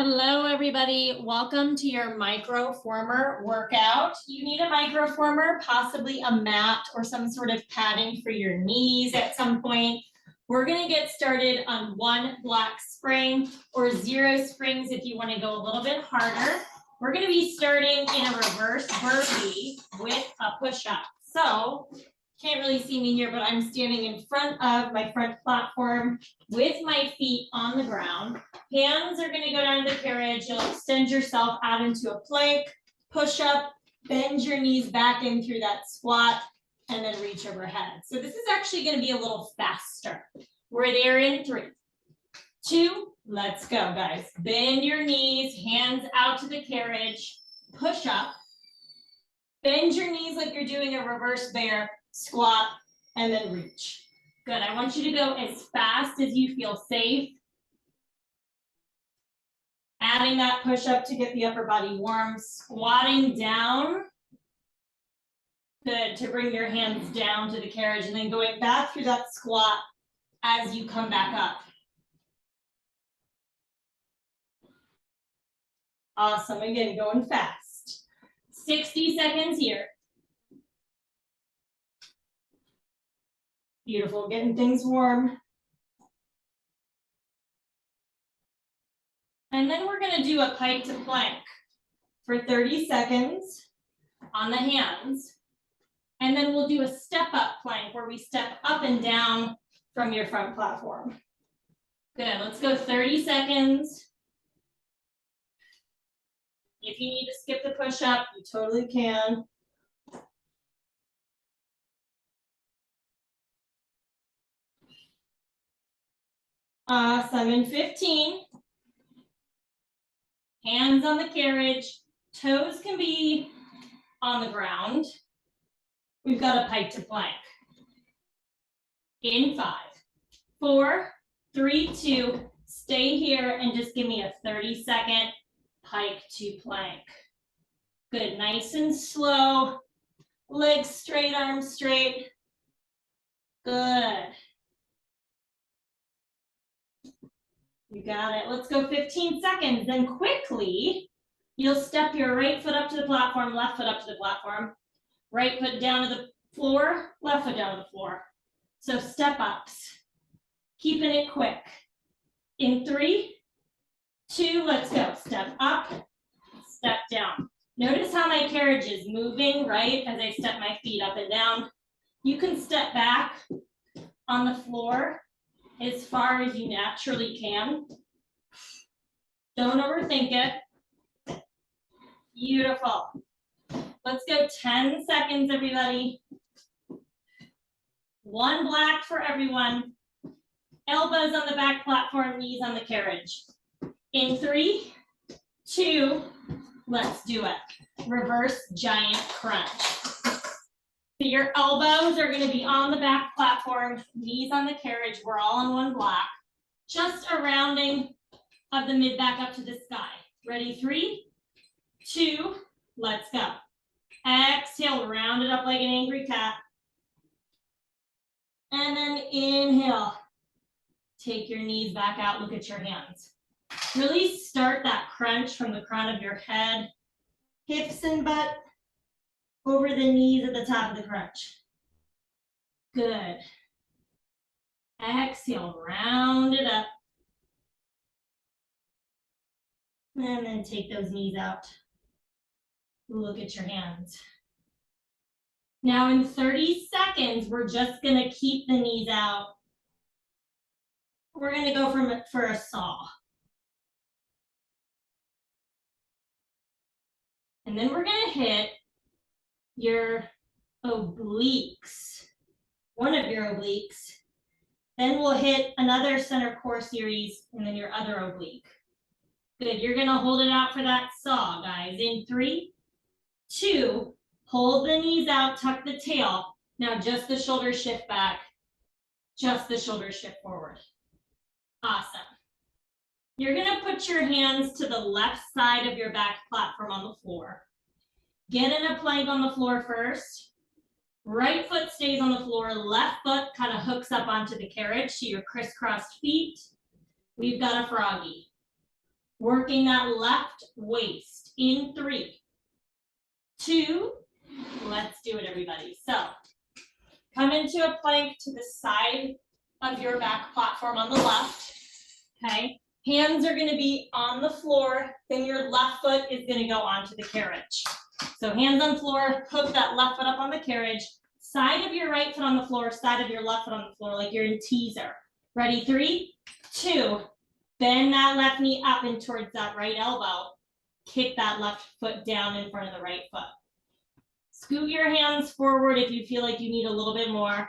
Hello, everybody. Welcome to your Microformer workout. You need a Microformer, possibly a mat or some sort of padding for your knees at some point. We're going to get started on 1 block spring or 0 springs if you want to go a little bit harder. We're going to be starting in a reverse burpee with a push-up. So, can't really see me here, but I'm standing in front of my front platform with my feet on the ground. Hands are going to go down to the carriage. You'll extend yourself out into a plank, push up, bend your knees back in through that squat, and then reach overhead. So this is actually going to be a little faster. We're there in 3, 2, let's go, guys. Bend your knees, hands out to the carriage, push up, bend your knees like you're doing a reverse bear, squat, and then reach. Good, I want you to go as fast as you feel safe. Adding that push up to get the upper body warm, squatting down. Good, to bring your hands down to the carriage and then going back through that squat as you come back up. Awesome, again, going fast. 60 seconds here. Beautiful, getting things warm. And then we're going to do a pike to plank for 30 seconds on the hands. And then we'll do a step up plank where we step up and down from your front platform. Good, let's go 30 seconds. If you need to skip the push up, you totally can. Awesome, in 15. Hands on the carriage, toes can be on the ground. We've got a pike to plank. In 5, 4, 3, 2, stay here and just give me a 30-second pike to plank. Good, nice and slow. Legs straight, arms straight. Good. You got it. Let's go 15 seconds. Then quickly, you'll step your right foot up to the platform, left foot up to the platform, right foot down to the floor, left foot down to the floor. So step ups, keeping it quick. In 3, 2, let's go. Step up, step down. Notice how my carriage is moving, right, as I step my feet up and down. You can step back on the floor as far as you naturally can. Don't overthink it. Beautiful. Let's go 10 seconds, everybody. 1 black for everyone. Elbows on the back platform, knees on the carriage. In 3, 2, let's do it. Reverse giant crunch. So your elbows are going to be on the back platform, knees on the carriage. We're all on 1 block. Just a rounding of the mid back up to the sky. Ready? 3, 2, let's go. Exhale, round it up like an angry cat. And then inhale. Take your knees back out, look at your hands. Really start that crunch from the crown of your head, hips and butt, over the knees at the top of the crunch. Good. Exhale, round it up. And then take those knees out. Look at your hands. Now in 30 seconds, we're just gonna keep the knees out. We're gonna go for a saw. And then we're gonna hit your obliques, one of your obliques. Then we'll hit another center core series and then your other oblique. Good, you're gonna hold it out for that saw, guys. In 3, 2, hold the knees out, tuck the tail. Now just the shoulders shift back, just the shoulders shift forward. Awesome. You're gonna put your hands to the left side of your back platform on the floor. Get in a plank on the floor first. Right foot stays on the floor, left foot kind of hooks up onto the carriage, so your crisscrossed feet. We've got a froggy. Working that left waist in 3, 2, let's do it, everybody. So come into a plank to the side of your back platform on the left, okay? Hands are gonna be on the floor, then your left foot is gonna go onto the carriage. So hands on floor, hook that left foot up on the carriage, side of your right foot on the floor, side of your left foot on the floor, like you're in teaser. Ready, 3, 2, bend that left knee up and towards that right elbow. Kick that left foot down in front of the right foot. Scoot your hands forward if you feel like you need a little bit more.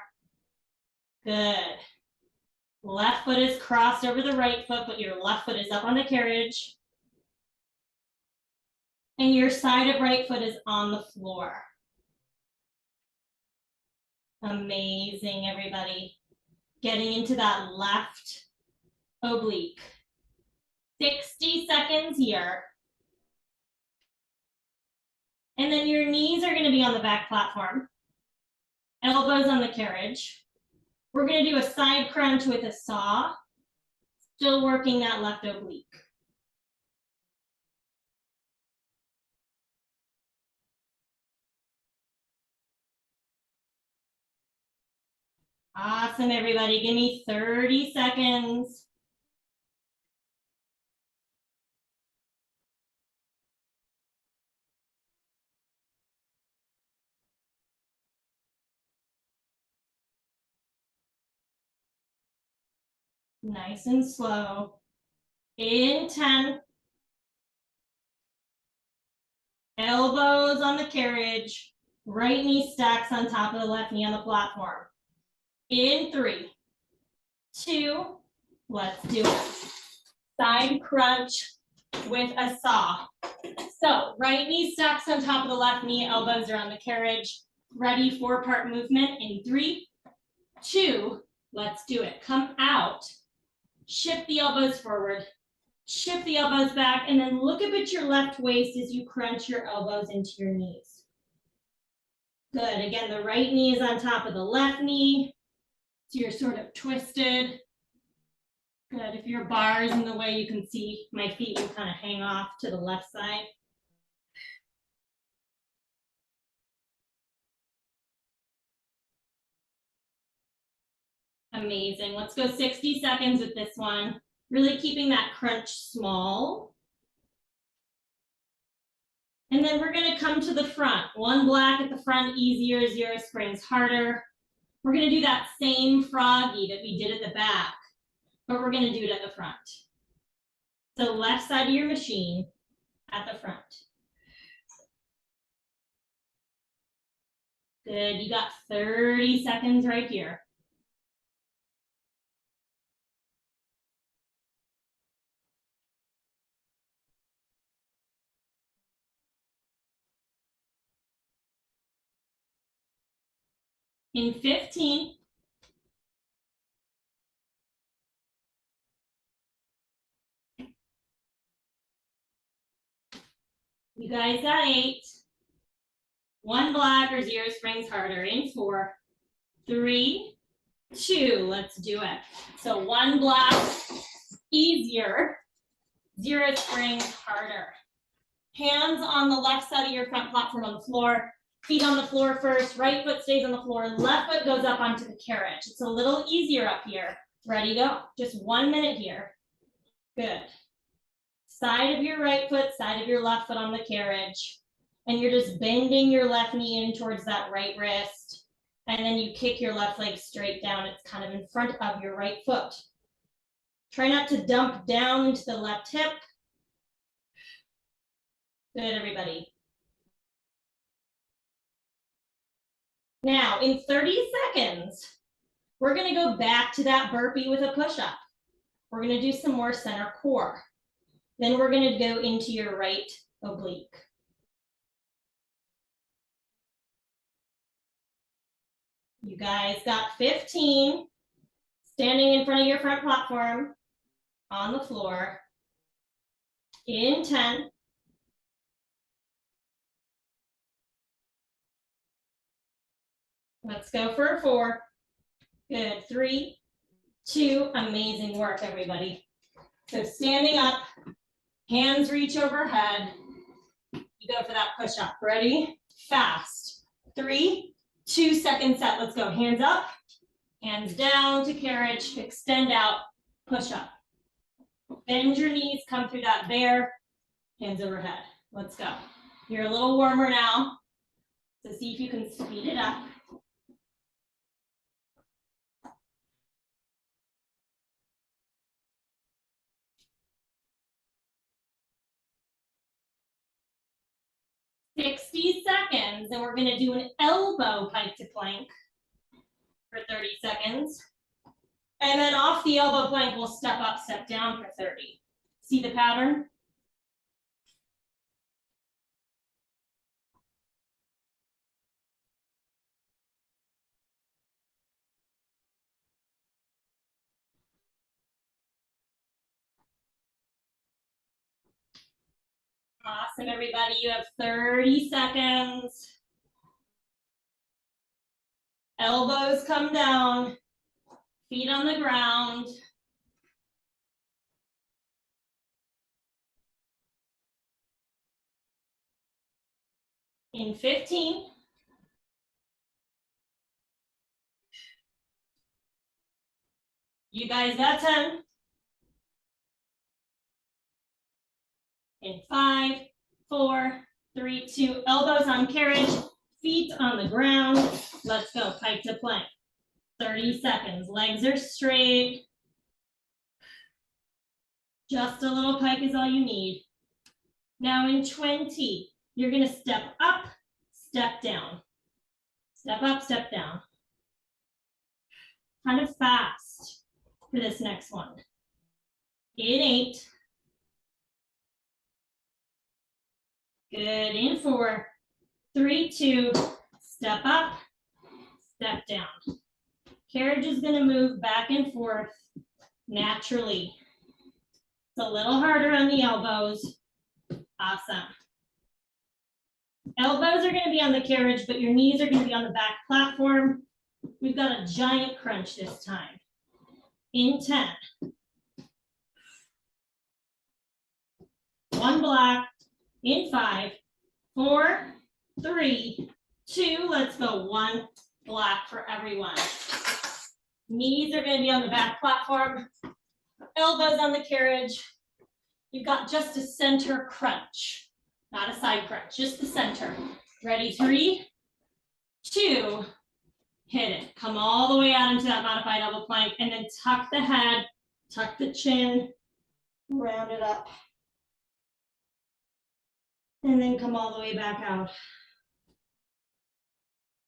Good. Left foot is crossed over the right foot, but your left foot is up on the carriage. And your side of right foot is on the floor. Amazing, everybody. Getting into that left oblique. 60 seconds here. And then your knees are going to be on the back platform. Elbows on the carriage. We're going to do a side crunch with a saw. Still working that left oblique. Awesome, everybody. Give me 30 seconds. Nice and slow. In 10. Elbows on the carriage. Right knee stacks on top of the left knee on the platform. In 3, 2, let's do it. Side crunch with a saw. So right knee stacks on top of the left knee, elbows are on the carriage. Ready, 4-part movement in 3, 2, let's do it. Come out, shift the elbows forward, shift the elbows back, and then look up at your left waist as you crunch your elbows into your knees. Good, again, the right knee is on top of the left knee. So you're sort of twisted. Good, if your bar is in the way, you can see my feet will kind of hang off to the left side. Amazing, let's go 60 seconds with this one. Really keeping that crunch small. And then we're gonna come to the front. 1 black at the front, easier, 0 springs harder. We're gonna do that same froggy that we did at the back, but we're gonna do it at the front. So left side of your machine at the front. Good, you got 30 seconds right here. In 15. You guys got 8. 1 black or 0 springs harder in 4, 3, 2, let's do it. So 1 black, easier, 0 springs harder. Hands on the left side of your front platform on the floor, feet on the floor first, right foot stays on the floor, left foot goes up onto the carriage. It's a little easier up here. Ready, go. Just 1 minute here. Good. Side of your right foot, side of your left foot on the carriage. And you're just bending your left knee in towards that right wrist. And then you kick your left leg straight down. It's kind of in front of your right foot. Try not to dump down into the left hip. Good, everybody. Now, in 30 seconds, we're gonna go back to that burpee with a push-up. We're gonna do some more center core. Then we're gonna go into your right oblique. You guys got 15, standing in front of your front platform on the floor. In 10. Let's go for a 4. Good, 3, 2, amazing work, everybody. So standing up, Hands reach overhead. You go for that push-up. Ready? Fast. 3, 2, second set. Let's go. Hands up, hands down to carriage. Extend out, push up. Bend your knees, come through that bear. Hands overhead. Let's go. You're a little warmer now. So see if you can speed it up. "60 seconds, and we're gonna do an elbow pike to plank for 30 seconds. And then off the elbow plank, we'll step up, step down for 30. See the pattern? Awesome, everybody. You have 30 seconds. Elbows come down, feet on the ground. In 15. You guys got 10. In 5, 4, 3, 2, elbows on carriage, feet on the ground. Let's go, pike to plank. 30 seconds, legs are straight. Just a little pike is all you need. Now in 20, you're gonna step up, step down. Step up, step down. Kind of fast for this next one. In 8. Good, in 4, 3, 2, step up, step down. Carriage is gonna move back and forth naturally. It's a little harder on the elbows. Awesome. Elbows are gonna be on the carriage, but your knees are gonna be on the back platform. We've got a giant crunch this time. In 10. 1 block. In 5, 4, 3, 2, let's go. 1 block for everyone. Knees are gonna be on the back platform. Elbows on the carriage. You've got just a center crunch, not a side crunch, just the center. Ready, 3, 2, hit it. Come all the way out into that modified elbow plank and then tuck the head, tuck the chin, round it up. And then come all the way back out.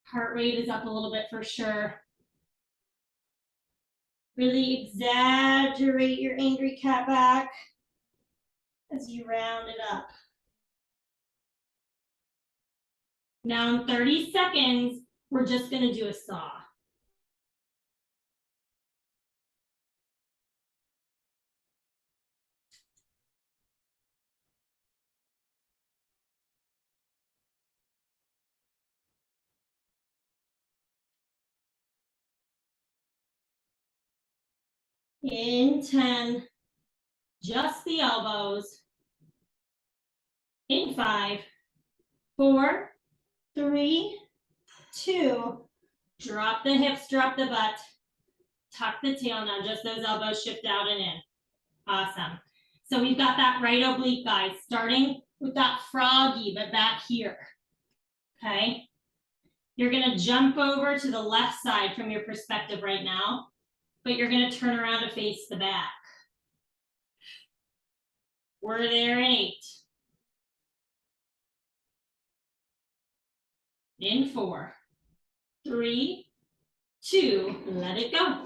Heart rate is up a little bit for sure. Really exaggerate your angry cat back as you round it up. Now in 30 seconds, we're just gonna do a saw. In 10, just the elbows. In 5, 4, 3, 2, drop the hips, drop the butt, tuck the tail. Now just those elbows shift out and in. Awesome. So we've got that right oblique, guys, starting with that froggy, but back here. Okay. You're gonna jump over to the left side from your perspective right now, but you're gonna turn around to face the back. We're there in 8. In 4, 3, 2, let it go.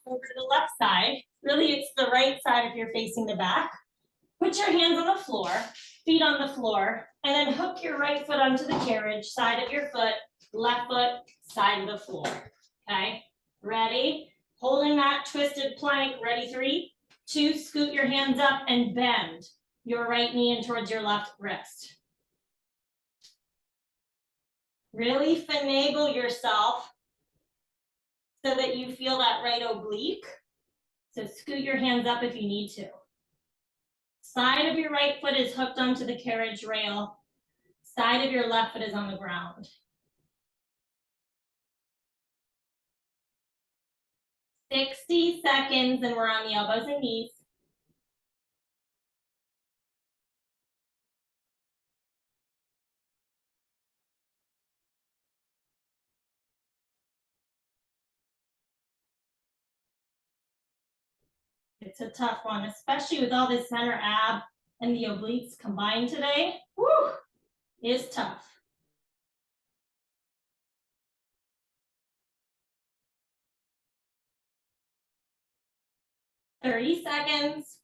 Over to the left side. Really, it's the right side if you're facing the back. Put your hands on the floor, feet on the floor, and then hook your right foot onto the carriage, side of your foot, left foot, side of the floor. Okay, ready? Holding that twisted plank, ready, 3, 2, scoot your hands up and bend your right knee in towards your left wrist. Really finagle yourself so that you feel that right oblique. So scoot your hands up if you need to. Side of your right foot is hooked onto the carriage rail. Side of your left foot is on the ground. 60 seconds and we're on the elbows and knees. It's a tough one, especially with all this center ab and the obliques combined today. Woo, it's tough. 30 seconds.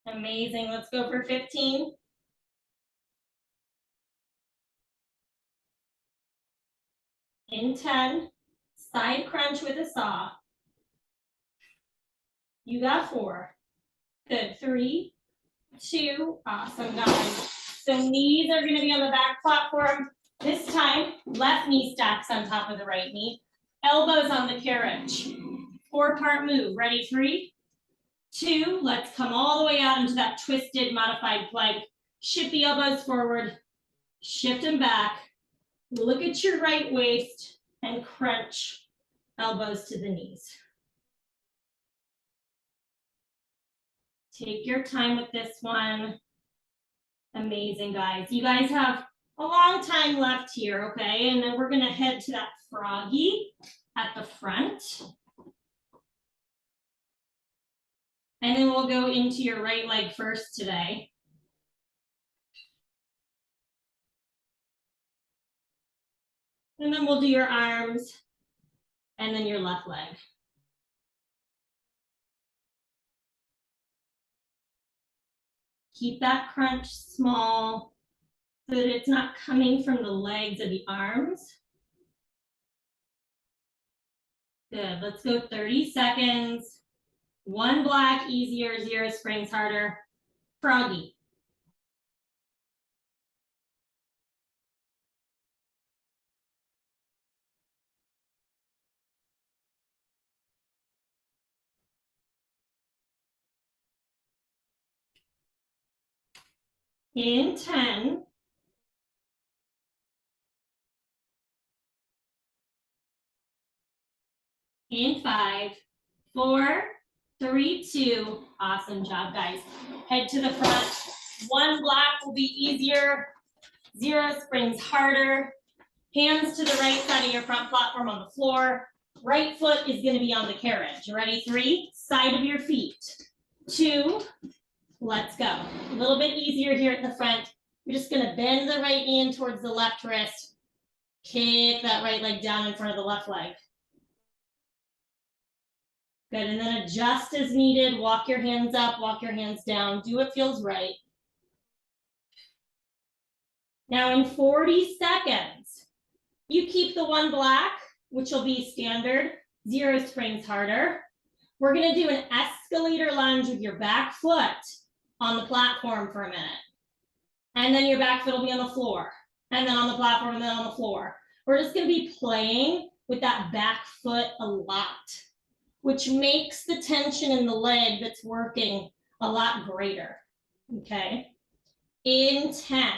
Amazing, let's go for 15. In 10, side crunch with a saw. You got 4. Good, 3, 2, awesome guys. So knees are gonna be on the back platform. This time, left knee stacks on top of the right knee. Elbows on the carriage. 4-part move, ready, 3, 2, let's come all the way out into that twisted modified plank. Shift the elbows forward, shift them back. Look at your right waist and crunch elbows to the knees. Take your time with this one. Amazing, guys. You guys have a long time left here, okay? And then we're gonna head to that froggy at the front. And then we'll go into your right leg first today. And then we'll do your arms and then your left leg. Keep that crunch small so that it's not coming from the legs or the arms. Good, let's go 30 seconds. 1 black, easier, 0 springs harder. Froggy. In 10. In 5, 4, 3, 2. Awesome job, guys. Head to the front. 1 black will be easier. 0 springs harder. Hands to the right side of your front platform on the floor. Right foot is going to be on the carriage. Ready? 3, side of your feet. 2, let's go. A little bit easier here at the front. You're just going to bend the right knee in towards the left wrist. Kick that right leg down in front of the left leg. Good, and then adjust as needed. Walk your hands up, walk your hands down. Do what feels right. Now in 40 seconds, you keep the 1 black, which will be standard, 0 springs harder. We're gonna do an escalator lunge with your back foot on the platform for a minute. And then your back foot will be on the floor. And then on the platform and then on the floor. We're just gonna be playing with that back foot a lot, which makes the tension in the leg that's working a lot greater, okay? In 10,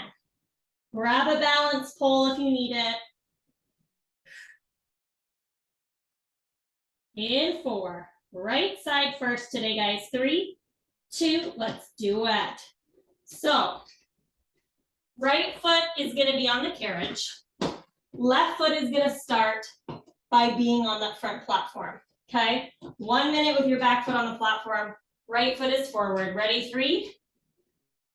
grab a balance pole if you need it. In 4, right side first today, guys. 3, 2, let's do it. So, right foot is gonna be on the carriage. Left foot is gonna start by being on that front platform, okay? 1 minute with your back foot on the platform. Right foot is forward. Ready? 3,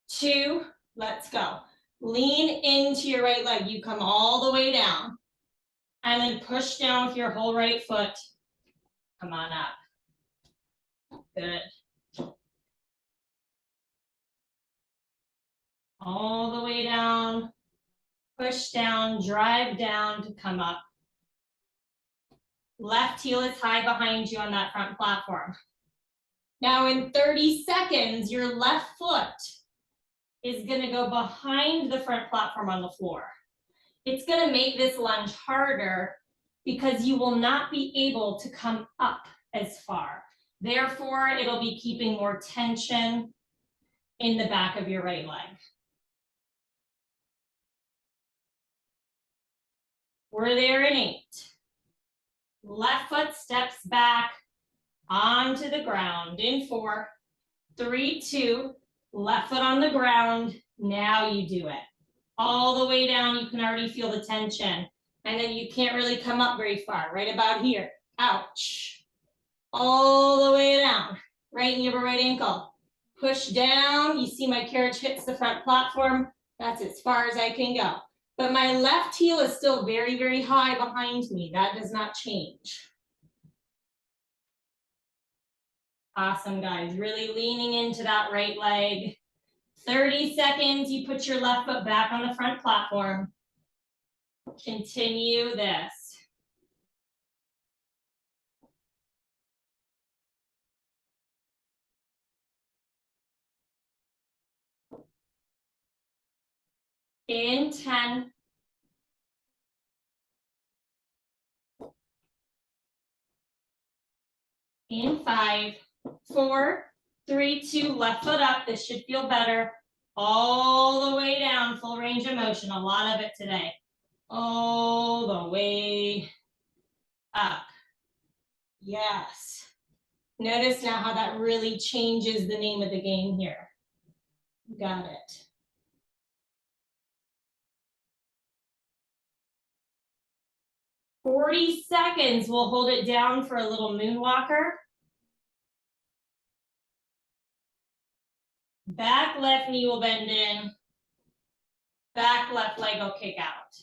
2, let's go. Lean into your right leg. You come all the way down. And then push down with your whole right foot. Come on up. Good. All the way down. Push down, drive down to come up. Left heel is high behind you on that front platform. Now in 30 seconds, your left foot is gonna go behind the front platform on the floor. It's gonna make this lunge harder because you will not be able to come up as far. Therefore, it'll be keeping more tension in the back of your right leg. We're there in 8. Left foot steps back onto the ground in 4, 3, 2, left foot on the ground. Now you do it. All the way down, you can already feel the tension. And then you can't really come up very far, right about here. Ouch. All the way down, right knee over right ankle. Push down, you see my carriage hits the front platform. That's as far as I can go. But my left heel is still very, very high behind me. That does not change. Awesome, guys. Really leaning into that right leg. 30 seconds, you put your left foot back on the front platform. Continue this. In 10. In 5, 4, 3, 2, left foot up. This should feel better. All the way down, full range of motion. A lot of it today. All the way up. Yes. Notice now how that really changes the name of the game here. Got it. "40 seconds. We'll hold it down for a little moonwalker. Back left knee will bend in. Back left leg will kick out.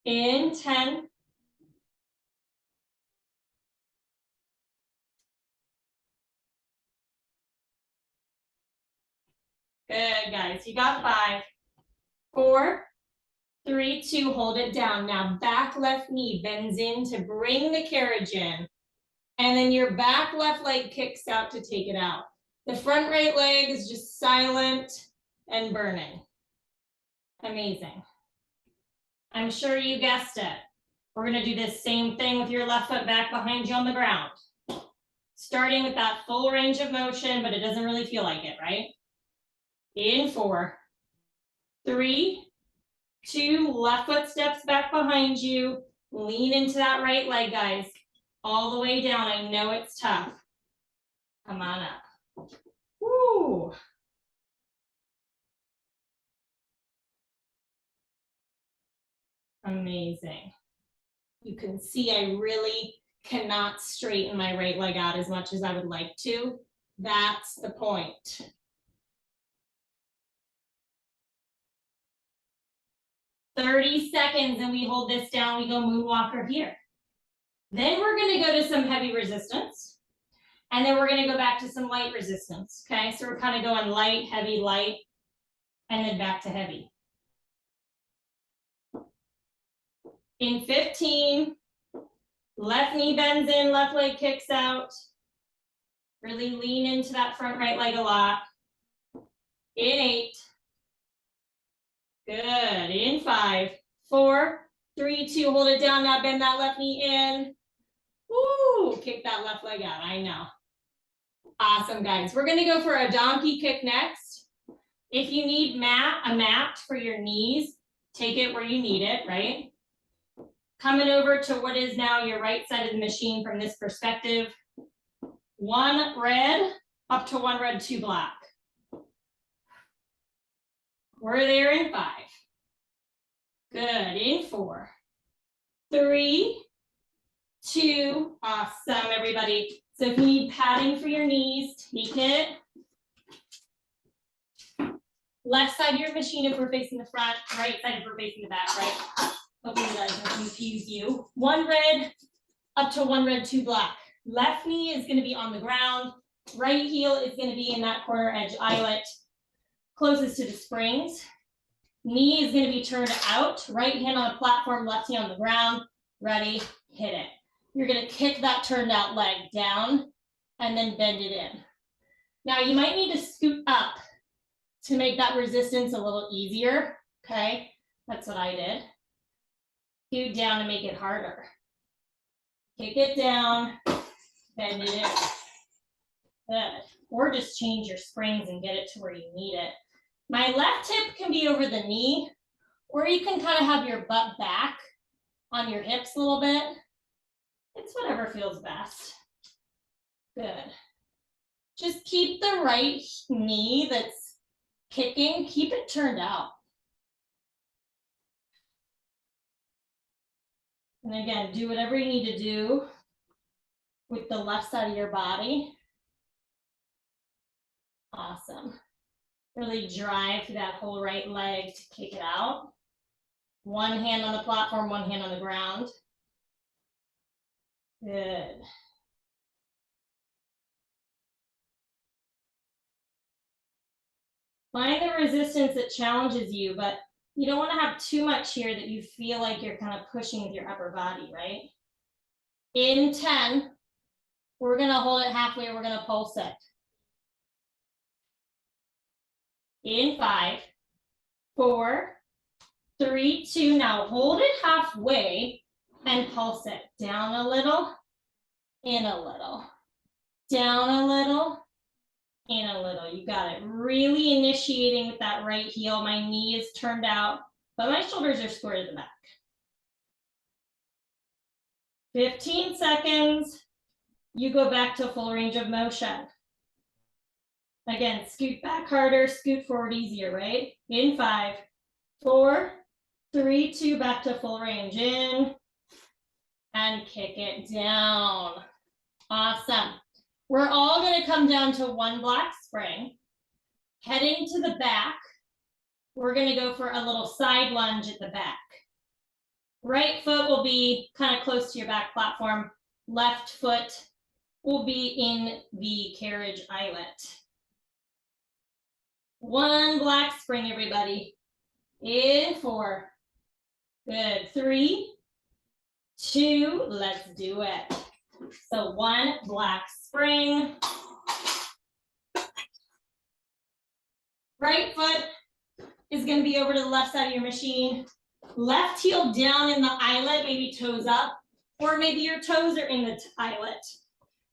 In 10. Good, guys. You got 5, 4, 3, 2, hold it down. Now back left knee bends in to bring the carriage in. And then your back left leg kicks out to take it out. The front right leg is just silent and burning. Amazing. I'm sure you guessed it. We're gonna do this same thing with your left foot back behind you on the ground. Starting with that full range of motion, but it doesn't really feel like it, right? In 4, 3, 2, left foot steps back behind you. Lean into that right leg, guys. All the way down. I know it's tough. Come on up. Woo. Amazing. You can see I really cannot straighten my right leg out as much as I would like to. That's the point. "30 seconds and we hold this down. We go moonwalker here. Then we're going to go to some heavy resistance. And then we're going to go back to some light resistance. Okay, so we're kind of going light, light, and then back to heavy. In 15, left knee bends in, left leg kicks out. Really lean into that front right leg a lot. In 8. Good. In 5, 4, 3, 2, hold it down. Now bend that left knee in. Woo, kick that left leg out. I know. Awesome, guys. We're going to go for a donkey kick next. If you need a mat for your knees, take it where you need it, right? Coming over to what is now your right side of the machine from this perspective. 1 red, up to 1 red, 2 black. We're there in 5. Good. In 4, 3, 2. Awesome, everybody. So if you need padding for your knees, take it. Left side of your machine if we're facing the front, right side if we're facing the back, right? Hopefully that doesn't confuse you. 1 red, up to 1 red, 2 black. Left knee is going to be on the ground. Right heel is going to be in that corner edge eyelet, closest to the springs. Knee is gonna be turned out, right hand on the platform, left hand on the ground, ready, hit it. You're gonna kick that turned out leg down and then bend it in. Now you might need to scoot up to make that resistance a little easier, okay? That's what I did. Scoot down to make it harder. Kick it down, bend it in. Good. Or just change your springs and get it to where you need it. My left hip can be over the knee, or you can kind of have your butt back on your hips a little bit. It's whatever feels best. Good. Just keep the right knee that's kicking, keep it turned out. And again, do whatever you need to do with the left side of your body. Awesome. Really drive that whole right leg to kick it out. One hand on the platform, one hand on the ground. Good. Find the resistance that challenges you, but you don't want to have too much here that you feel like you're kind of pushing with your upper body, right? In 10, we're going to hold it halfway, we're going to pulse it. In 5, 4, 3, 2, now hold it halfway and pulse it. Down a little, in a little. Down a little, in a little. You got it. Really initiating with that right heel. My knee is turned out, but my shoulders are square to the back. 15 seconds. You go back to full range of motion. Again, scoot back harder, scoot forward easier, right? In 5, 4, 3, 2, back to full range. In and kick it down. Awesome. We're all going to come down to one black spring. Heading to the back, we're going to go for a little side lunge at the back. Right foot will be kind of close to your back platform. Left foot will be in the carriage eyelet. One black spring, everybody. In 4. Good. 3, 2, let's do it. So one black spring. Right foot is going to be over to the left side of your machine. Left heel down in the eyelet, maybe toes up, or maybe your toes are in the eyelet.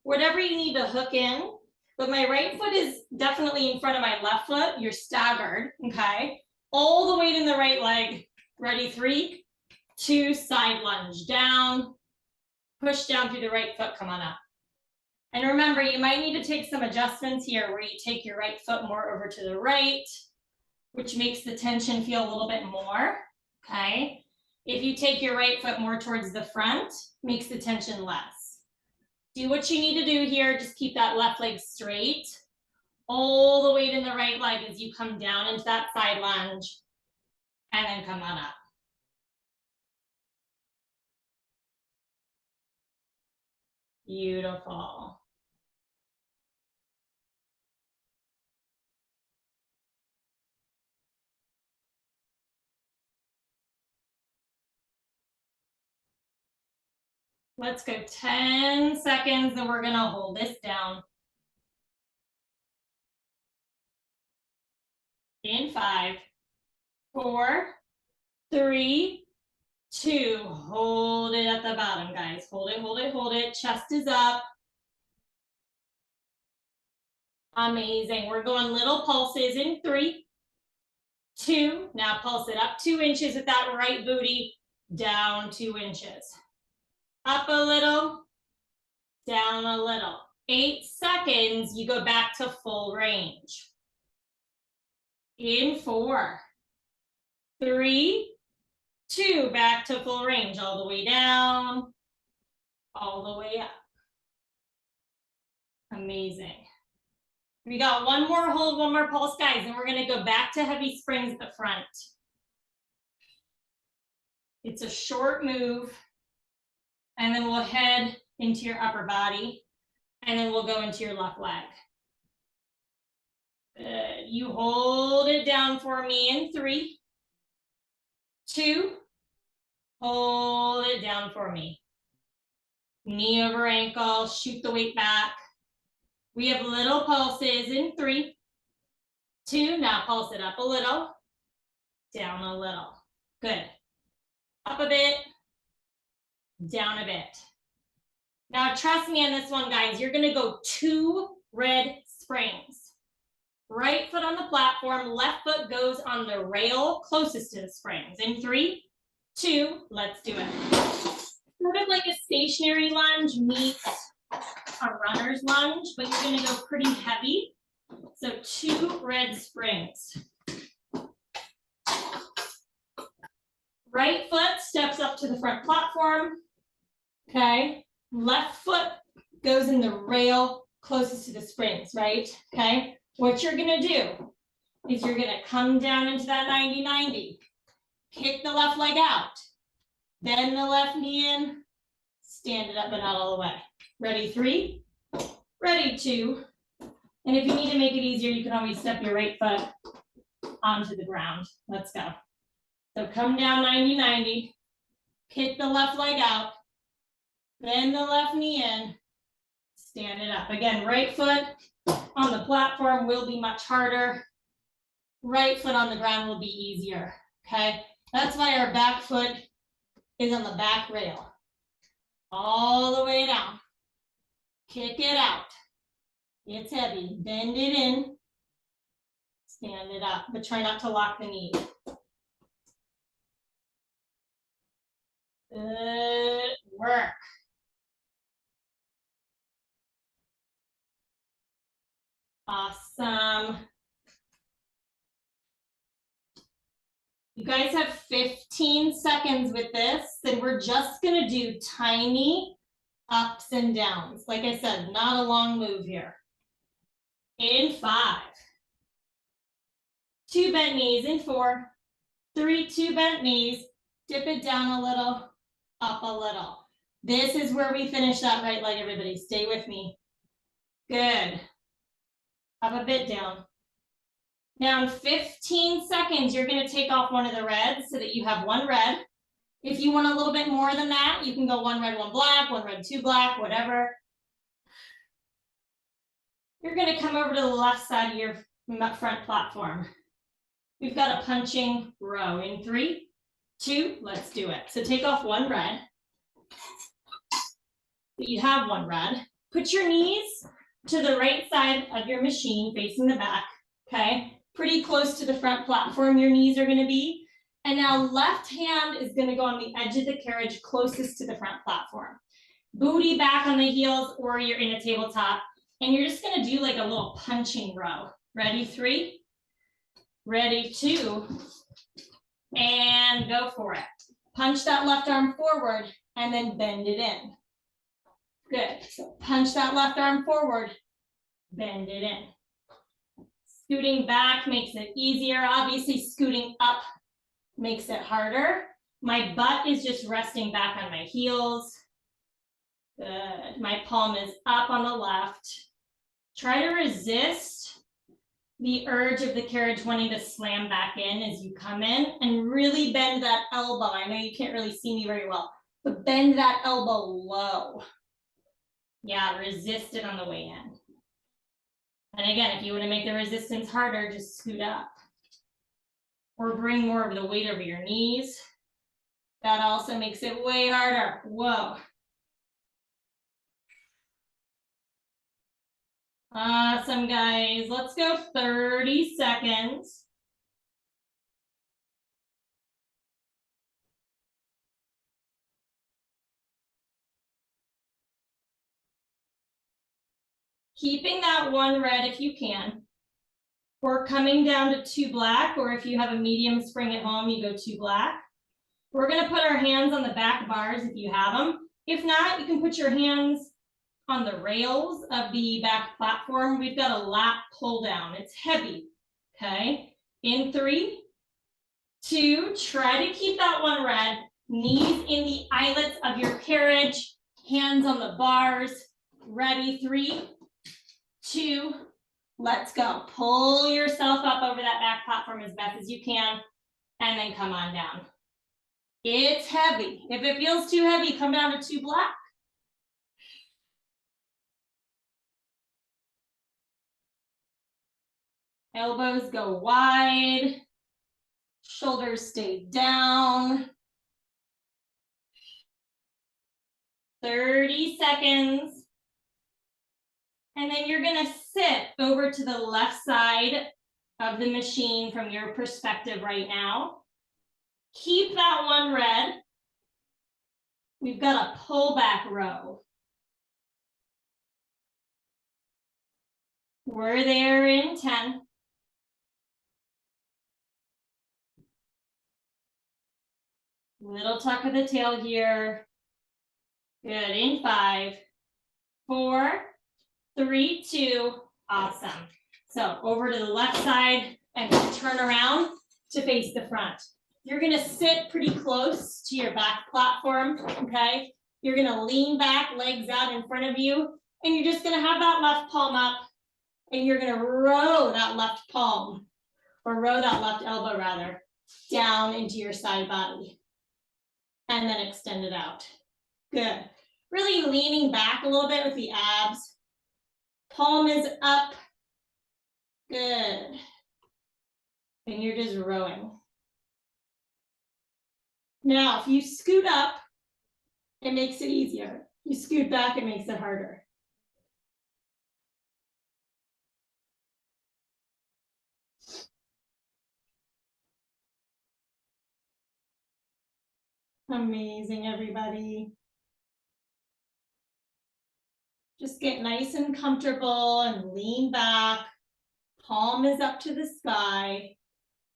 Whatever you need to hook in. But my right foot is definitely in front of my left foot. You're staggered, okay? All the weight in the right leg. Ready, 3, 2, side lunge down. Push down through the right foot, come on up. And remember, you might need to take some adjustments here where you take your right foot more over to the right, which makes the tension feel a little bit more, okay? If you take your right foot more towards the front, makes the tension less. Do what you need to do here, just keep that left leg straight. All the weight in the right leg as you come down into that side lunge, and then come on up. Beautiful. Let's go 10 seconds and we're gonna hold this down. In 5, 4, 3, 2, hold it at the bottom, guys. Hold it, hold it, hold it. Chest is up. Amazing. We're going little pulses in 3, 2. Now pulse it up 2 inches with that right booty, down 2 inches. Up a little, down a little. 8 seconds, you go back to full range. In 4, 3, 2, back to full range, all the way down, all the way up. Amazing. We got one more hold, one more pulse, guys, and we're gonna go back to heavy springs at the front. It's a short move, and then we'll head into your upper body, and then we'll go into your left leg. Good. You hold it down for me in 3, 2, hold it down for me. Knee over ankle, shoot the weight back. We have little pulses in 3, 2, now pulse it up a little, down a little. Good. Up a bit, down a bit. Now trust me on this one, guys, you're gonna go 2 red springs. Right foot on the platform, left foot goes on the rail closest to the springs. In 3, 2, let's do it. Sort of like a stationary lunge meets a runner's lunge, but you're gonna go pretty heavy. So 2 red springs. Right foot steps up to the front platform, okay? Left foot goes in the rail closest to the springs, right? Okay, what you're gonna do is you're gonna come down into that 90-90, kick the left leg out, bend the left knee in, stand it up and out all the way. Ready, 3, ready, 2, and if you need to make it easier, you can always step your right foot onto the ground. Let's go. So come down 90-90, kick the left leg out, bend the left knee in, stand it up. Again, right foot on the platform will be much harder. Right foot on the ground will be easier, okay? That's why our back foot is on the back rail. All the way down. Kick it out. It's heavy. Bend it in. Stand it up, but try not to lock the knee. Good work. Awesome. You guys have 15 seconds with this, then we're just gonna do tiny ups and downs. Like I said, not a long move here. In 5, 2 bent knees. In 4, 3, 2 bent knees. Dip it down a little, up a little. This is where we finish that right leg, everybody. Stay with me. Good. Up a bit down. Now in 15 seconds, you're gonna take off one of the reds so that you have 1 red. If you want a little bit more than that, you can go 1 red, 1 black, 1 red, 2 black, whatever. You're gonna come over to the left side of your front platform. We've got a punching row. In 3, 2, let's do it. So take off 1 red. You have 1 red. Put your knees to the right side of your machine facing the back, okay? Pretty close to the front platform your knees are gonna be. And now left hand is gonna go on the edge of the carriage closest to the front platform. Booty back on the heels, or you're in a tabletop. And you're just gonna do like a little punching row. Ready, 3, ready, 2, and go for it. Punch that left arm forward and then bend it in. Good, so punch that left arm forward, bend it in. Scooting back makes it easier. Obviously, scooting up makes it harder. My butt is just resting back on my heels. Good, my palm is up on the left. Try to resist the urge of the carriage wanting to slam back in as you come in, and really bend that elbow. I know you can't really see me very well, but bend that elbow low. Yeah, resist it on the way in. And again, if you want to make the resistance harder, just scoot up. Or bring more of the weight over your knees. That also makes it way harder. Whoa. Awesome, guys. Let's go 30 seconds. Keeping that 1 red if you can. Or coming down to 2 black, or if you have a medium spring at home, you go 2 black. We're gonna put our hands on the back bars if you have them. If not, you can put your hands on the rails of the back platform. We've got a lat pull down. It's heavy, okay? In 3, 2, try to keep that 1 red. Knees in the eyelets of your carriage, hands on the bars. Ready, 3, 2, let's go. Pull yourself up over that back platform as best as you can, and then come on down. It's heavy. If it feels too heavy, come down to 2 black. Elbows go wide. Shoulders stay down. 30 seconds. And then you're gonna sit over to the left side of the machine from your perspective right now. Keep that one red. We've got a pullback row. We're there in 10. Little tuck of the tail here. Good, in 5, 4, 3, 2, awesome. So over to the left side and turn around to face the front. You're gonna sit pretty close to your back platform, okay? You're gonna lean back, legs out in front of you, and you're just gonna have that left palm up, and you're gonna row that left palm, or row that left elbow rather, down into your side body. And then extend it out. Good. Really leaning back a little bit with the abs. Palm is up. Good. And you're just rowing. Now, if you scoot up, it makes it easier. You scoot back, it makes it harder. Amazing, everybody. Just get nice and comfortable and lean back. Palm is up to the sky.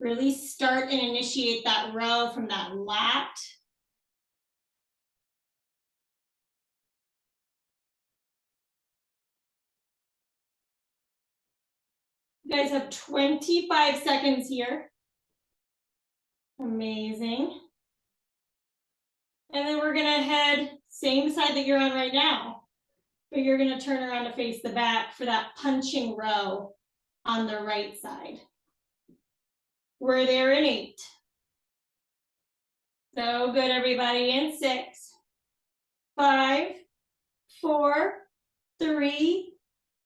Really start and initiate that row from that lat. You guys have 25 seconds here. Amazing. And then we're gonna head same side that you're on right now, but you're gonna turn around to face the back for that punching row on the right side. We're there in 8. So good, everybody, in 6, 5, 4, 3,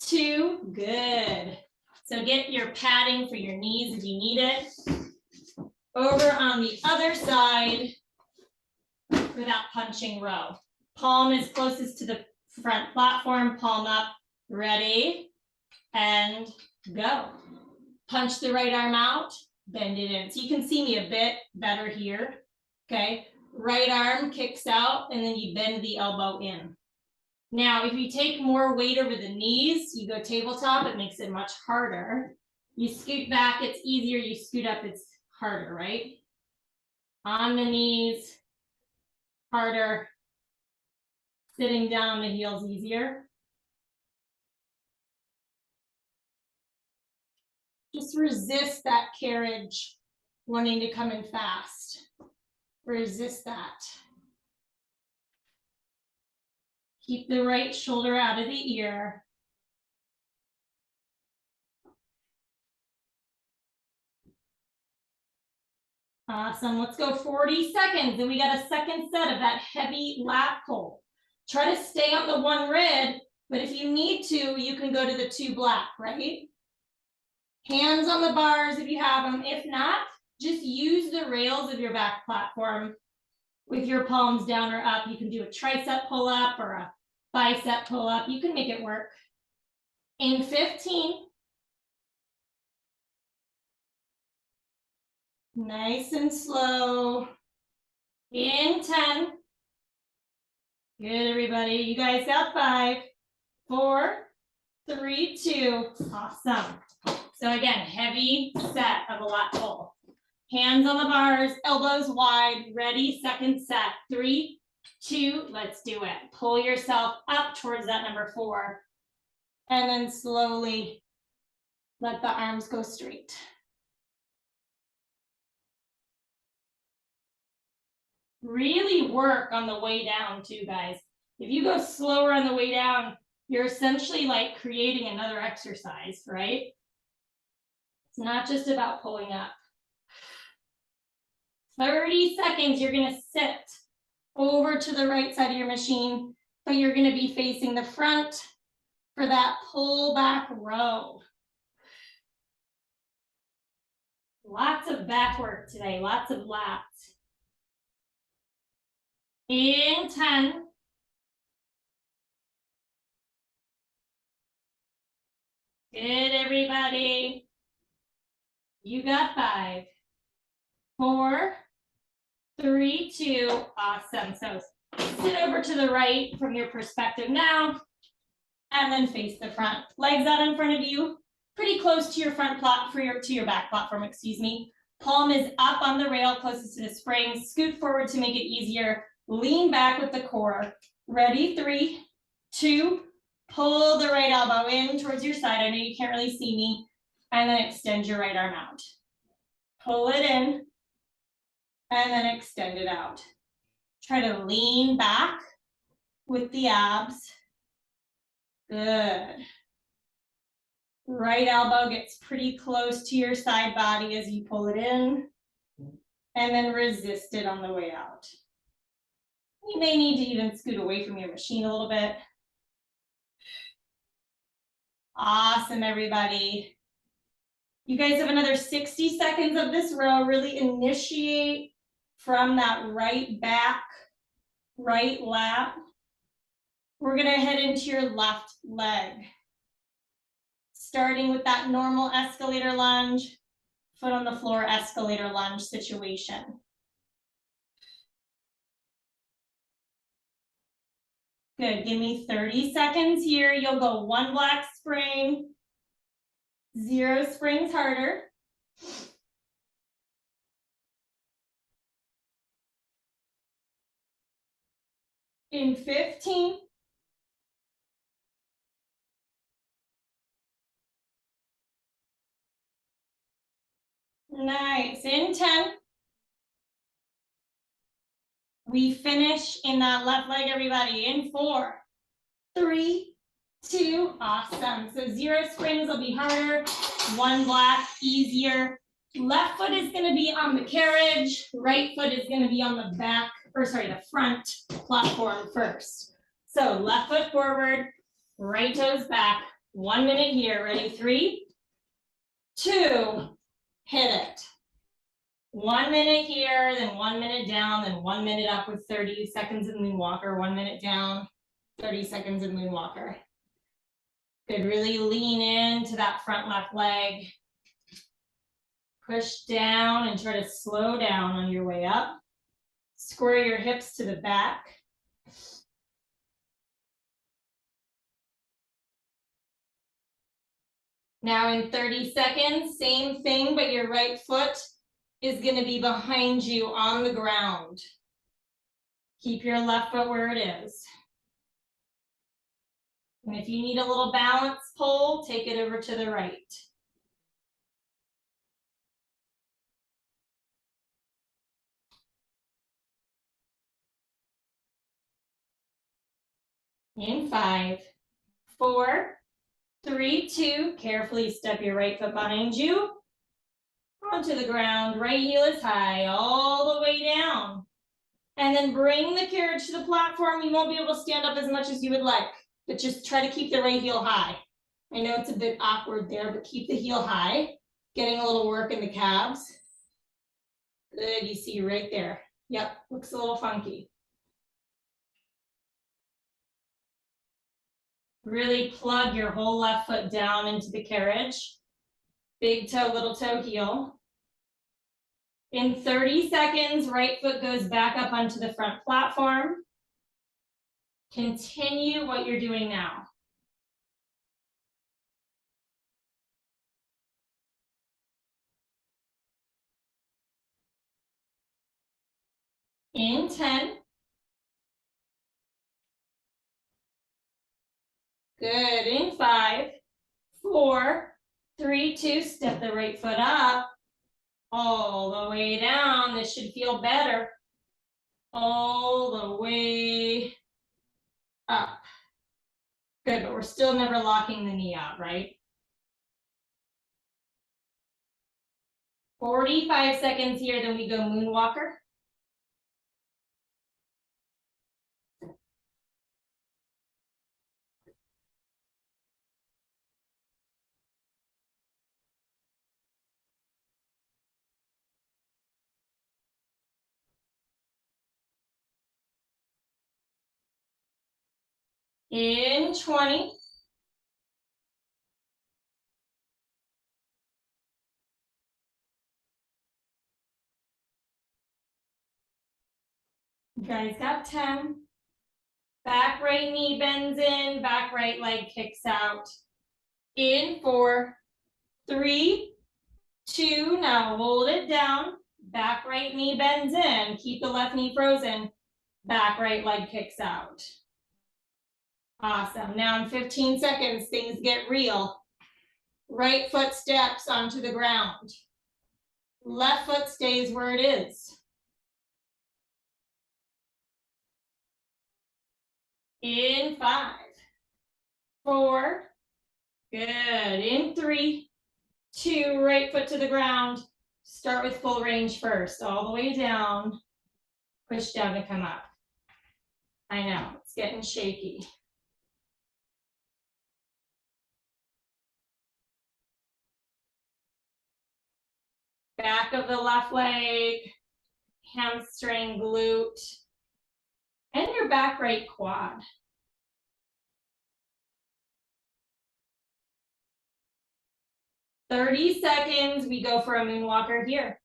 2, good. So get your padding for your knees if you need it. Over on the other side for that punching row. Palm is closest to the front platform, palm up, ready, and go. Punch the right arm out, bend it in. So you can see me a bit better here, okay? Right arm kicks out, and then you bend the elbow in. Now, if you take more weight over the knees, you go tabletop, it makes it much harder. You scoot back, it's easier. You scoot up, it's harder, right? On the knees, harder. Sitting down on the heels, easier. Just resist that carriage wanting to come in fast. Resist that. Keep the right shoulder out of the ear. Awesome, let's go 40 seconds and we got a second set of that heavy lat pull. Try to stay on the one red, but if you need to, you can go to the 2 black, right? Hands on the bars if you have them. If not, just use the rails of your back platform with your palms down or up. You can do a tricep pull up or a bicep pull up. You can make it work. In 15. Nice and slow. In 10. Good, everybody. You guys got 5, 4, 3, 2. Awesome. So again, heavy set of a lat pull. Hands on the bars, elbows wide, ready, second set. 3, 2, let's do it. Pull yourself up towards that number 4. And then slowly let the arms go straight. Really work on the way down too, guys. If you go slower on the way down, you're essentially like creating another exercise, right? It's not just about pulling up. 30 seconds, you're gonna sit over to the right side of your machine, but you're gonna be facing the front for that pull back row. Lots of back work today, lots of lats. In 10. Good, everybody. You got 5, 4, 3, 2, awesome. So sit over to the right from your perspective now, and then face the front. Legs out in front of you, pretty close to your front to your back platform, excuse me. Palm is up on the rail closest to the spring. Scoot forward to make it easier. Lean back with the core. Ready, 3, 2, pull the right elbow in towards your side. I know you can't really see me. And then extend your right arm out. Pull it in, and then extend it out. Try to lean back with the abs. Good. Right elbow gets pretty close to your side body as you pull it in, and then resist it on the way out. You may need to even scoot away from your machine a little bit. Awesome, everybody. You guys have another 60 seconds of this row. Really initiate from that right back, right lat. We're gonna head into your left leg. Starting with that normal escalator lunge, foot on the floor escalator lunge situation. Good, give me 30 seconds here. You'll go 1 black spring, 0 springs harder. In 15. Nice, in 10. We finish in that left leg, everybody, in 4, 3, 2, awesome. So 0 springs will be harder, 1 black, easier. Left foot is gonna be on the carriage, right foot is gonna be on the back, or sorry, the front platform first. So left foot forward, right toes back, 1 minute here, ready, 3, 2, hit it. 1 minute here, then 1 minute down, then 1 minute up with 30 seconds of moonwalker, 1 minute down, 30 seconds of moonwalker. Good, really lean into that front left leg. Push down and try to slow down on your way up. Square your hips to the back. Now in 30 seconds, same thing, but your right foot is going to be behind you on the ground. Keep your left foot where it is. And if you need a little balance pull, take it over to the right. In 5, 4, 3, 2, carefully step your right foot behind you. Onto the ground, right heel is high, all the way down. And then bring the carriage to the platform. You won't be able to stand up as much as you would like, but just try to keep the right heel high. I know it's a bit awkward there, but keep the heel high. Getting a little work in the calves. Good, you see right there. Yep, looks a little funky. Really plug your whole left foot down into the carriage. Big toe, little toe, heel. In 30 seconds, right foot goes back up onto the front platform. Continue what you're doing now. In 10. Good, in 5, 4, 3, 2, step the right foot up. All the way down, this should feel better. All the way up. Good, but we're still never locking the knee out, right? 45 seconds here, then we go moonwalker. In 20. You guys got 10. Back right knee bends in, back right leg kicks out. In 4, 3, 2, now hold it down. Back right knee bends in, keep the left knee frozen. Back right leg kicks out. Awesome, now in 15 seconds, things get real. Right foot steps onto the ground. Left foot stays where it is. In 5, 4, good. In 3, 2, right foot to the ground. Start with full range first, all the way down. Push down to come up. I know, it's getting shaky. Back of the left leg, hamstring, glute, and your back right quad. "30 seconds, we go for a moonwalker here.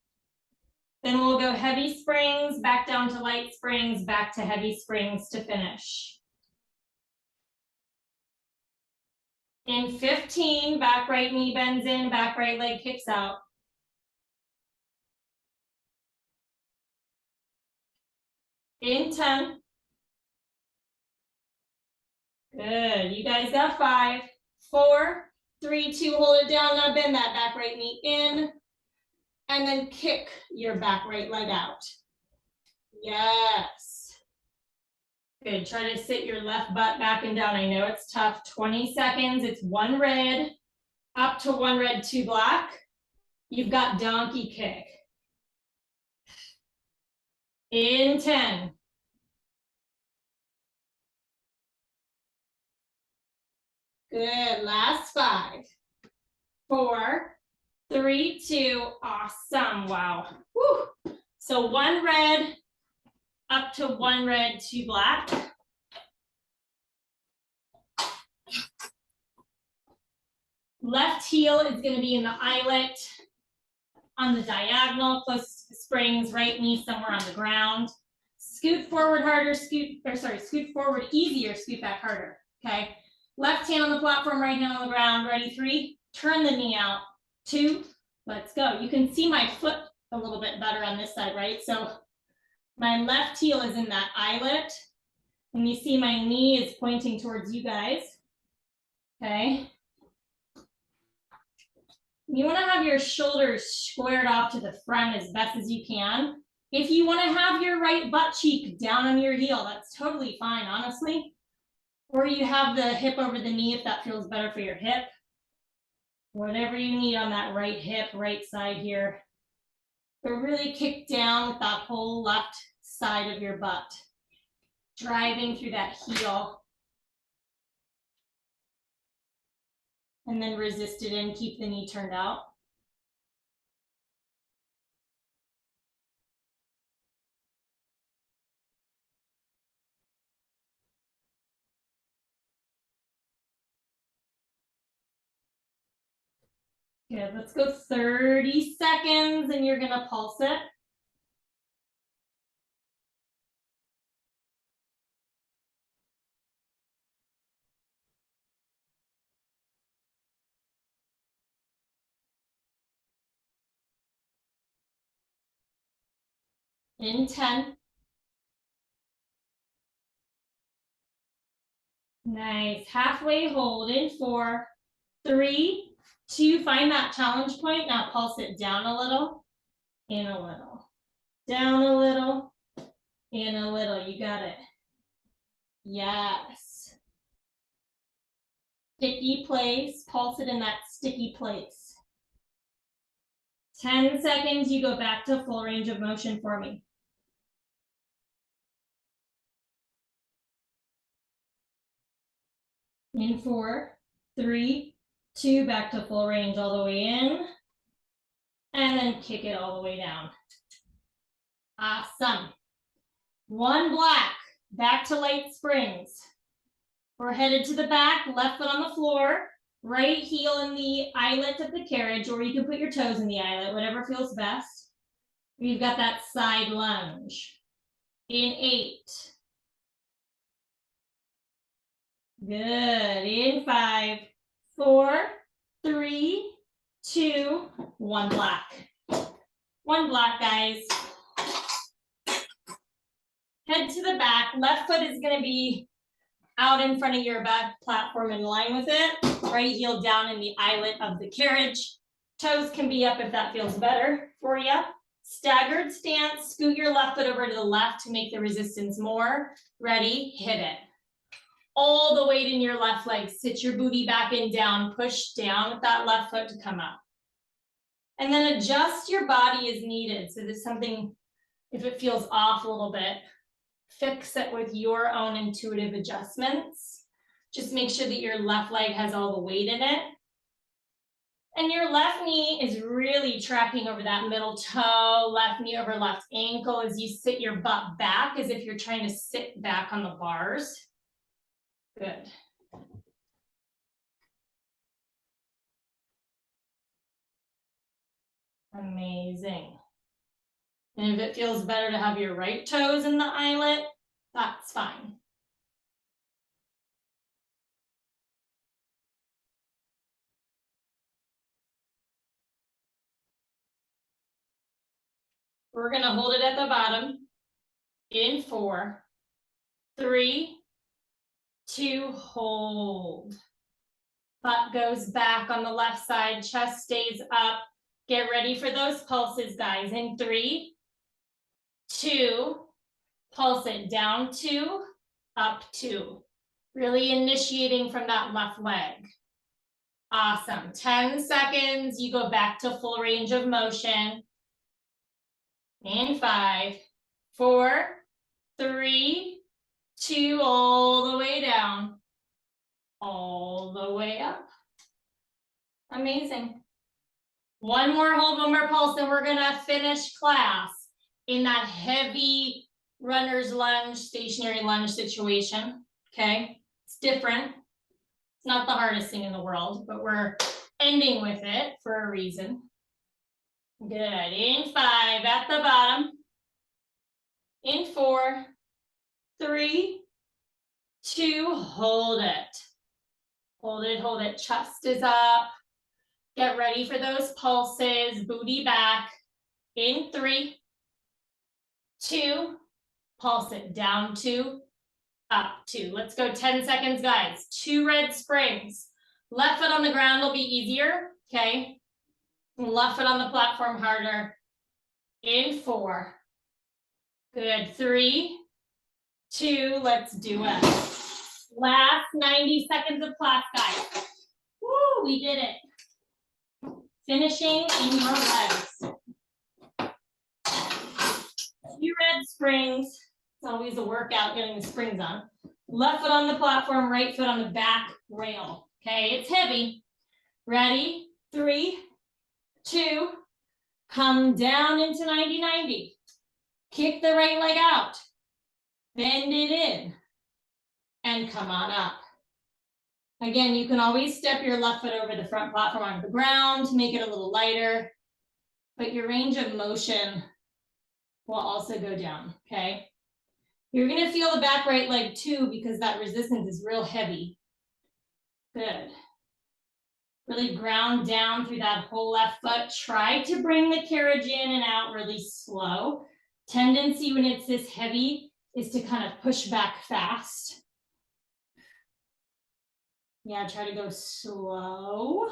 Then we'll go heavy springs, back down to light springs, back to heavy springs to finish. In 15, back right knee bends in, back right leg kicks out. In 10. Good, you guys got 5, 4, 3, 2, hold it down, now bend that back right knee in, and then kick your back right leg out. Yes. Good, try to sit your left butt back and down. I know it's tough. 20 seconds, it's 1 red, up to 1 red, 2 black. You've got donkey kick. In 10. Good, last 5, 4, 3, 2, awesome, wow. Woo. So 1 red, up to 1 red, 2 black. Left heel is going to be in the eyelet on the diagonal, close to the springs, right knee somewhere on the ground. Scoot forward harder, scoot forward easier, scoot back harder, okay? Left hand on the platform, right hand on the ground, ready, 3, turn the knee out, 2, let's go. You can see my foot a little bit better on this side, right? So my left heel is in that eyelet, and you see my knee is pointing towards you guys, okay? You want to have your shoulders squared off to the front as best as you can. If you want to have your right butt cheek down on your heel, that's totally fine, honestly. Or you have the hip over the knee if that feels better for your hip. Whatever you need on that right hip, right side here. But really kick down with that whole left side of your butt. Driving through that heel. And then resist it in, keep the knee turned out. Good, let's go 30 seconds and you're gonna pulse it. In 10. Nice, halfway hold in 4, 3, 2, find that challenge point. Now pulse it down a little, in a little, down a little, in a little, you got it. Yes. Sticky place, pulse it in that sticky place. 10 seconds, you go back to full range of motion for me. In 4, 3, 2, back to full range all the way in. And then kick it all the way down. Awesome. One black, back to light springs. We're headed to the back, left foot on the floor, right heel in the eyelet of the carriage, or you can put your toes in the eyelet, whatever feels best. We've got that side lunge. In 8. Good. In 5, 4, 3, 2, 1 black. One black, guys. Head to the back. Left foot is going to be out in front of your back platform in line with it. Right heel down in the eyelet of the carriage. Toes can be up if that feels better for you. Staggered stance. Scoot your left foot over to the left to make the resistance more. Ready? Hit it. All the weight in your left leg. Sit your booty back and down. Push down with that left foot to come up. And then adjust your body as needed. So there's something, if it feels off a little bit, fix it with your own intuitive adjustments. Just make sure that your left leg has all the weight in it. And your left knee is really tracking over that middle toe, left knee over left ankle as you sit your butt back as if you're trying to sit back on the bars. Good. Amazing. And if it feels better to have your right toes in the eyelet, that's fine. We're going to hold it at the bottom. In 4, 3, 2, hold. Butt goes back on the left side, chest stays up. Get ready for those pulses, guys. In 3, 2, pulse it down 2, up 2. Really initiating from that left leg. Awesome. 10 seconds. You go back to full range of motion. In 5, 4, 3, 2, all the way down. All the way up. Amazing. One more hold, one more pulse, and we're gonna finish class in that heavy runner's lunge, stationary lunge situation, okay? It's different. It's not the hardest thing in the world, but we're ending with it for a reason. Good. In 5, at the bottom. In 4, 3, 2, hold it. Hold it, hold it. Chest is up. Get ready for those pulses. Booty back. In 3, 2, pulse it down 2, up 2. Let's go 10 seconds, guys. 2 red springs. Left foot on the ground will be easier, okay? Left foot on the platform harder. In 4. Good. 3, 2, let's do it. Last 90 seconds of class, guys. Woo, we did it. Finishing in your legs. 2 red springs. It's always a workout getting the springs on. Left foot on the platform, right foot on the back rail. Okay, it's heavy. Ready? 3, 2, come down into 90-90. Kick the right leg out. Bend it in. And come on up. Again, you can always step your left foot over the front platform onto the ground to make it a little lighter, but your range of motion will also go down, okay? You're gonna feel the back right leg too because that resistance is real heavy. Good. Really ground down through that whole left foot. Try to bring the carriage in and out really slow. Tendency when it's this heavy is to kind of push back fast. Yeah, try to go slow.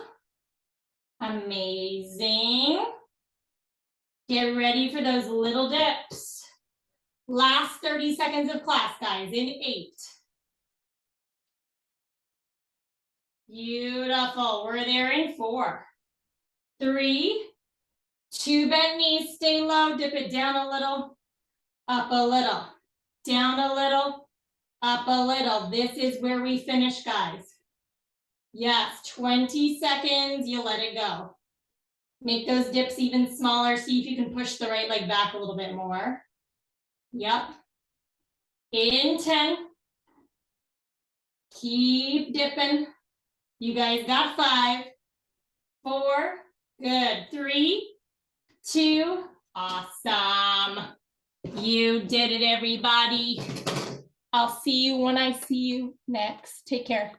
Amazing. Get ready for those little dips. Last 30 seconds of class, guys, in 8. Beautiful. We're there in 4, 3, 2 bent knees, stay low, dip it down a little, up a little, down a little, up a little. This is where we finish, guys. Yes, 20 seconds, you let it go. Make those dips even smaller. See if you can push the right leg back a little bit more. Yep. In 10. Keep dipping. You guys got 5, 4, good. 3, 2, awesome. You did it, everybody. I'll see you when I see you next. Take care.